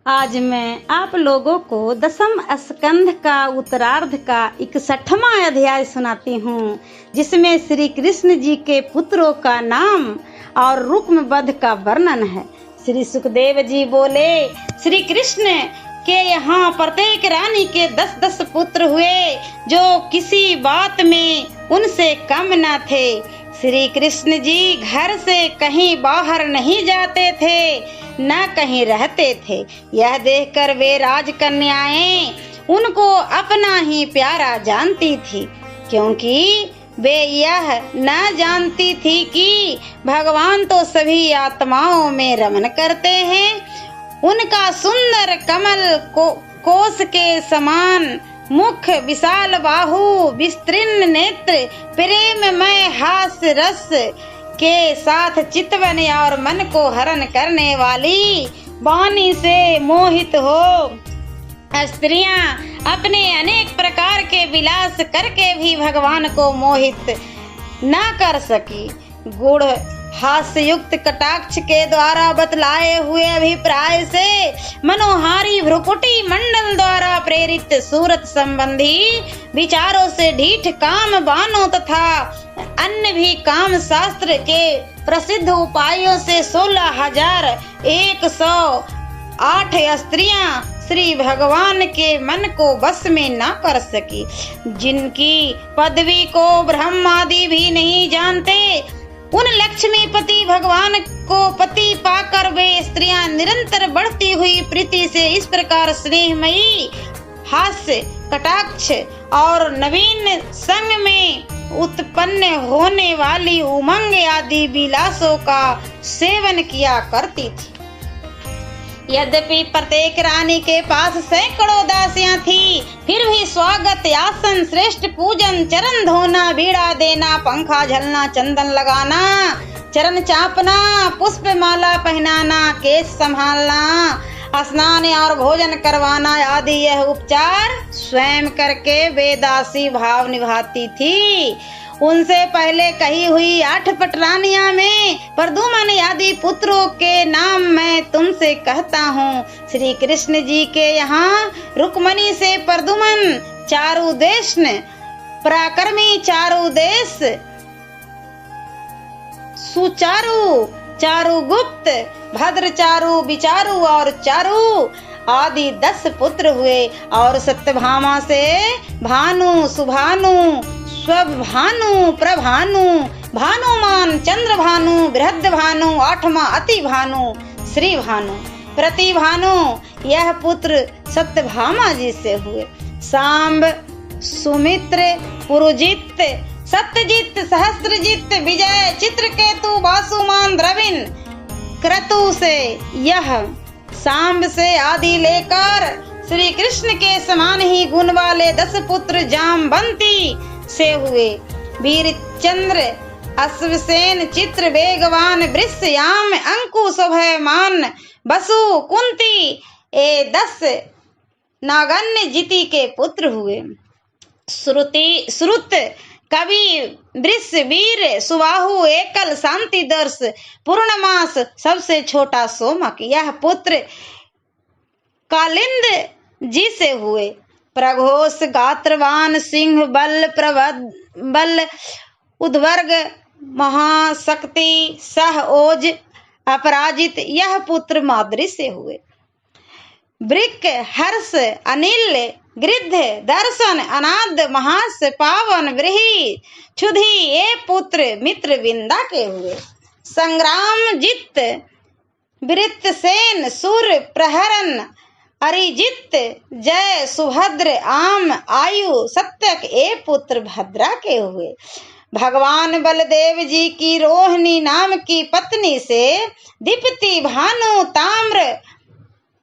आज मैं आप लोगों को दसम स्कंध का उत्तरार्ध का 61वां अध्याय सुनाती हूँ, जिसमें श्री कृष्ण जी के पुत्रों का नाम और रुक्म वध का वर्णन है। श्री सुखदेव जी बोले, श्री कृष्ण के यहाँ प्रत्येक रानी के 10-10 पुत्र हुए, जो किसी बात में उनसे कम न थे। श्री कृष्ण जी घर से कहीं बाहर नहीं जाते थे, न कहीं रहते थे। यह देखकर वे राजकन्याएं उनको अपना ही प्यारा जानती थी, क्योंकि वे यह न जानती थी कि भगवान तो सभी आत्माओं में रमन करते हैं। उनका सुंदर कमल कोश के समान मुख, विशाल बाहु, विस्तीर्ण नेत्र, प्रेममय हास्य रस के साथ चितवन और मन को हरण करने वाली वाणी से मोहित हो स्त्रियां अपने अनेक प्रकार के विलास करके भी भगवान को मोहित न कर सकी। गुड़ हास्ययुक्त कटाक्ष के द्वारा बतलाए हुए अभिप्राय से मनोहारी भ्रुकुटी मंडल द्वारा प्रेरित सूरत संबंधी विचारों से ढीठ काम बानों तथा अन्य भी काम शास्त्र के प्रसिद्ध उपायों से 16,108 स्त्रियां श्री भगवान के मन को वश में न कर सकी। जिनकी पदवी को ब्रह्मादि भी नहीं जानते, उन लक्ष्मीपति भगवान को पति पाकर वे स्त्रियां निरंतर बढ़ती हुई प्रीति से इस प्रकार स्नेहमयी हास्य कटाक्ष और नवीन संग में उत्पन्न होने वाली उमंग आदि विलासों का सेवन किया करती थी। यद्यपि प्रत्येक रानी के पास सैकड़ों दासियां थी, फिर भी स्वागत, आसन, श्रेष्ठ पूजन, चरण धोना, बीड़ा देना, पंखा झलना, चंदन लगाना, चरण चापना, पुष्प माला पहनाना, केश संभालना, स्नान और भोजन करवाना आदि यह उपचार स्वयं करके वे दासी भाव निभाती थी। उनसे पहले कही हुई 8 पटरानियां में प्रद्युम्न आदि पुत्रों के नाम मैं तुमसे कहता हूँ। श्री कृष्ण जी के यहाँ रुक्मणी से प्रद्युम्न, चारुदेशन, पराक्रमी चारुदेश, सुचारु, चारुगुप्त, भद्रचारु, विचारु और चारु आदि 10 पुत्र हुए। और सत्यभामा से भानु, सुभानु, स्वभानु, प्रभानु, भानुमान, चंद्रभानु, बृहद्भानु, 8वां अतिभानु, श्री भानु, प्रतिभानु यह पुत्र सत्यभामा जी से हुए। सांब, सुमित्र, पुरुजित, सत्यजित, सहस्त्रजित, विजय, चित्रकेतु, वासुमान, द्रविण, क्रतु से यह सांब से आदि लेकर श्री कृष्ण के समान ही गुण वाले 10 पुत्र जामवंती से हुए। वीरचंद्र, अश्वसेन, चित्र, वेगवान, वृषयाम, अंकु, शोभमान, वसु, कुंती ये 10 नागन्य जिति के पुत्र हुए। श्रुत, कवि, वृष, वीर, सुबाहु, एकल, शांतिदर्श, पूर्णमास, सबसे छोटा सोमक यह पुत्र कालिंद जी से हुए। प्रघोष, गात्रवान, सिंह, बल, प्रबल, उद्वर्ग, महाशक्ति, सह, ओज, अपराजित यह पुत्र माद्री से हुए। वृक, हर्ष, अनिल, गृध्र, दर्शन, अनाद, महास, पावन, व्रीहि, क्षुधि ये पुत्र मित्रविंदा के हुए। संग्राम, जित, वृत्तसेन, सुर, प्रहरन, अरिजित, जय, सुभद्र, आम, आयु, सत्यक ये पुत्र भद्रा के हुए। भगवान बलदेव जी की रोहिणी नाम की पत्नी से दीप्ति, भानु, ताम्र,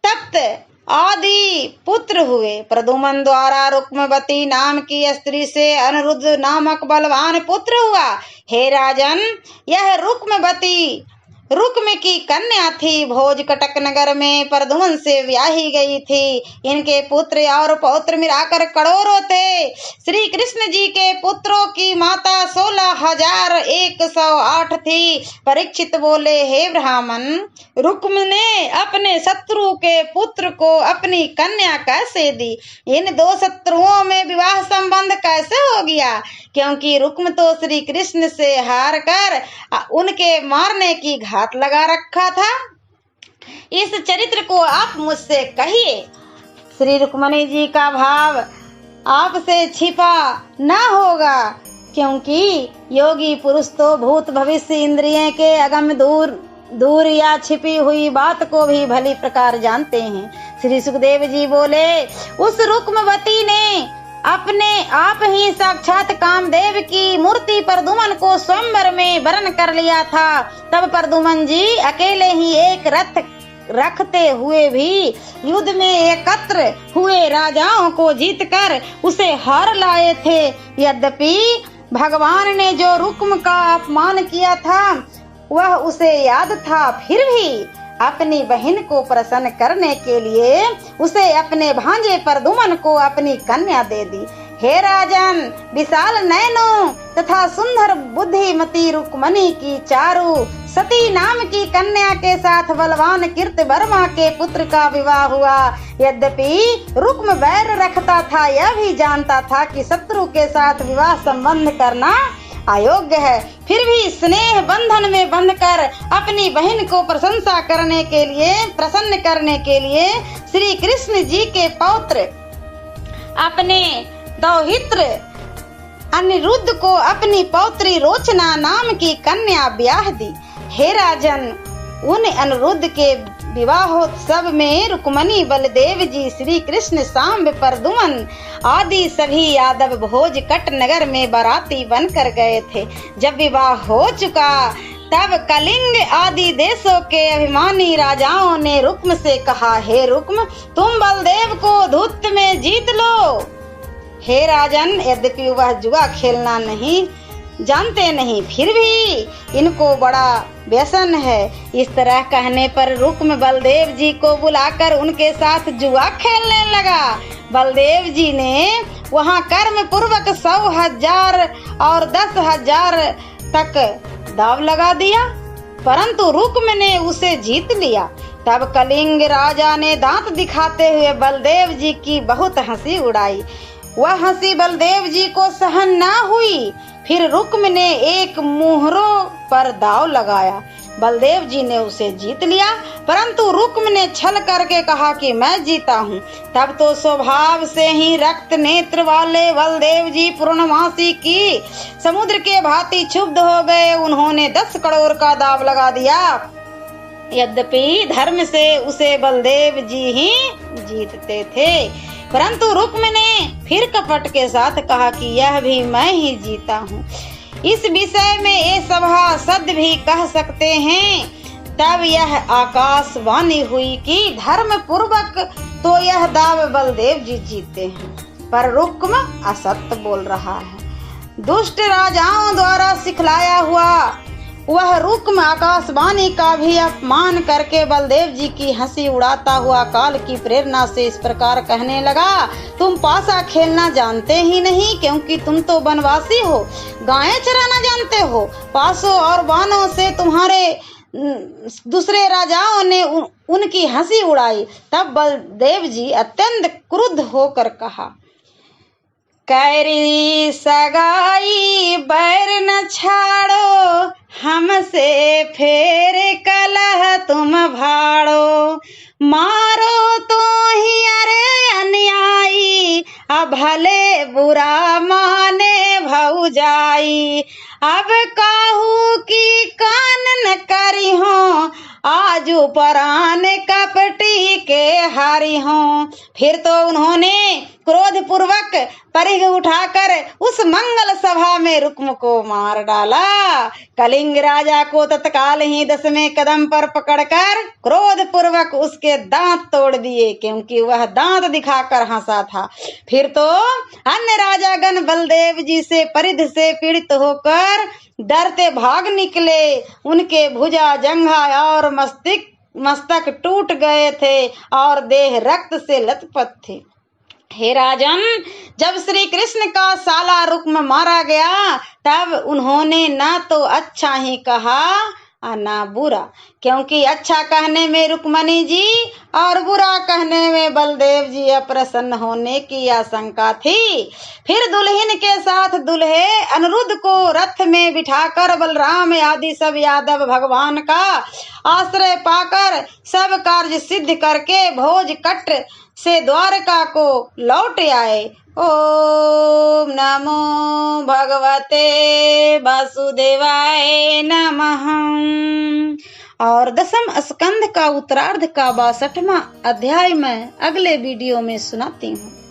तप्त आदि पुत्र हुए। प्रद्युम्न द्वारा रुक्मवती नाम की स्त्री से अनिरुद्ध नामक बलवान पुत्र हुआ। हे राजन, यह रुक्मवती रुक्म की कन्या थी, भोज कटक नगर में प्रद्युम्न से ब्याही गई थी। इनके पुत्र और पौत्र मिलाकर करोड़ों थे। श्री कृष्ण जी के पुत्रों की माता 16,108 थी। परीक्षित बोले, हे ब्राह्मण, रुक्म ने अपने शत्रु के पुत्र को अपनी कन्या कैसे दी? इन दो शत्रुओं में विवाह संबंध कैसे हो गया? क्योंकि रुक्म तो श्री कृष्ण से हार कर उनके मारने की घात लगा रखा था। इस चरित्र को आप मुझसे कहिए। श्री रुक्मणी जी का भाव आपसे छिपा न होगा, क्योंकि योगी पुरुष तो भूत भविष्य इंद्रियों के अगम दूर या छिपी हुई बात को भी भली प्रकार जानते हैं। श्री सुखदेव जी बोले, उस रुक्मवती ने अपने आप ही साक्षात कामदेव की मूर्ति प्रद्युम्न को स्वयंवर में वरण कर लिया था। तब प्रद्युम्न जी अकेले ही एक रथ रखते हुए भी युद्ध में एकत्र हुए राजाओं को जीतकर उसे हार लाए थे। यद्यपि भगवान ने जो रुक्म का अपमान किया था वह उसे याद था, फिर भी अपनी बहन को प्रसन्न करने के लिए उसे अपने भांजे प्रद्युम्न को अपनी कन्या दे दी। हे राजन, विशाल नयनों तथा सुंदर बुद्धिमती रुक्मणी की चारु सती नाम की कन्या के साथ बलवान कीर्तिवर्मा के पुत्र का विवाह हुआ। यद्यपि रुक्म वैर रखता था, यह भी जानता था कि शत्रु के साथ विवाह संबंध करना अयोग्य है, फिर भी स्नेह बंधन में बंधकर अपनी बहन को प्रसन्न करने के लिए श्री कृष्ण जी के पौत्र अपने दौहित्र अनिरुद्ध को अपनी पौत्री रोचना नाम की कन्या ब्याह दी। हे राजन, उन अनिरुद्ध के विवाहोत्सव में रुक्मणी, बलदेव जी, श्री कृष्ण, सांब, प्रद्युम्न आदि सभी यादव भोज कट नगर में बाराती बनकर गए थे। जब विवाह हो चुका तब कलिंग आदि देशों के अभिमानी राजाओं ने रुक्म से कहा, हे रुक्म, तुम बलदेव को धूर्त में जीत लो। हे राजन, यद्यपि वह जुआ खेलना नहीं जानते नहीं, फिर भी इनको बड़ा व्यसन है। इस तरह कहने पर रुक्म बलदेव जी को बुलाकर उनके साथ जुआ खेलने लगा। बलदेव जी ने वहां कर्म पूर्वक 100,000 और 10,000 तक दाव लगा दिया, परंतु रुक्म ने उसे जीत लिया। तब कलिंग राजा ने दांत दिखाते हुए बलदेव जी की बहुत हंसी उड़ाई। वह हंसी बलदेव जी को सहन न हुई। फिर रुक्म ने एक मुहरों पर दाव लगाया। बलदेव जी ने उसे जीत लिया, परंतु रुक्म ने छल करके कहा कि मैं जीता हूँ। तब तो स्वभाव से ही रक्त नेत्र वाले बलदेव जी पूर्णमासी की समुद्र के भांति क्षुब्ध हो गए। उन्होंने 10 करोड़ का दाव लगा दिया। यद्यपि धर्म से उसे बलदेव जी ही जीतते थे, परंतु रुक्म ने फिर कपट के साथ कहा कि यह भी मैं ही जीता हूँ। इस विषय में ये सभासद भी कह सकते हैं। तब यह आकाशवाणी हुई कि धर्म पूर्वक तो यह दाव बलदेव जी जीते हैं, पर रुक्म असत्य बोल रहा है। दुष्ट राजाओं द्वारा सिखलाया हुआ वह रुक्म आकाशवाणी का भी अपमान करके बलदेव जी की हंसी उड़ाता हुआ काल की प्रेरणा से इस प्रकार कहने लगा, तुम पासा खेलना जानते ही नहीं, क्योंकि तुम तो वनवासी हो, गायें चराना जानते हो। पासों और बाणों से तुम्हारे दूसरे राजाओं ने उनकी हंसी उड़ाई। तब बलदेव जी अत्यंत क्रुद्ध होकर कहा, कैरी सगाई बैर न छाड़ो, हमसे फेर कलह तुम भाड़ो। मारो तो ही अरे अन्यायी, अब भले बुरा माने भौजाई। अब काहू की कान न करी हो, आजू परान कपटी के हारी हो। फिर तो उन्होंने क्रोध पूर्वक परिघ उठाकर उस मंगल सभा में रुक्म को मार डाला। कलिंग राजा को तत्काल ही 10वें कदम पर पकड़कर क्रोध पूर्वक उसके दांत तोड़ दिए, क्योंकि वह दांत दिखाकर हंसा था। फिर तो अन्य राजागण बलदेव जी से परिध से पीड़ित होकर डरते भाग निकले। उनके भुजा, जंघा और मस्तक टूट गए थे और देह रक्त से लथपथ थे। हे राजन, जब श्री कृष्ण का साला रुक्म मारा गया तब उन्होंने ना तो अच्छा ही कहा और ना बुरा, क्योंकि अच्छा कहने में रुक्मणी जी और बुरा कहने में बलदेव जी अप्रसन्न होने की आशंका थी। फिर दुल्हन के साथ दूल्हे अनिरुद्ध को रथ में बिठाकर बलराम आदि सब यादव भगवान का आश्रय पाकर सब कार्य सिद्ध करके भोज कट से द्वारका को लौट आए। ओम नमो भगवते वासुदेवाय नमः। और 10वें स्कंध का उत्तरार्ध का 62वां अध्याय मैं अगले वीडियो में सुनाती हूँ।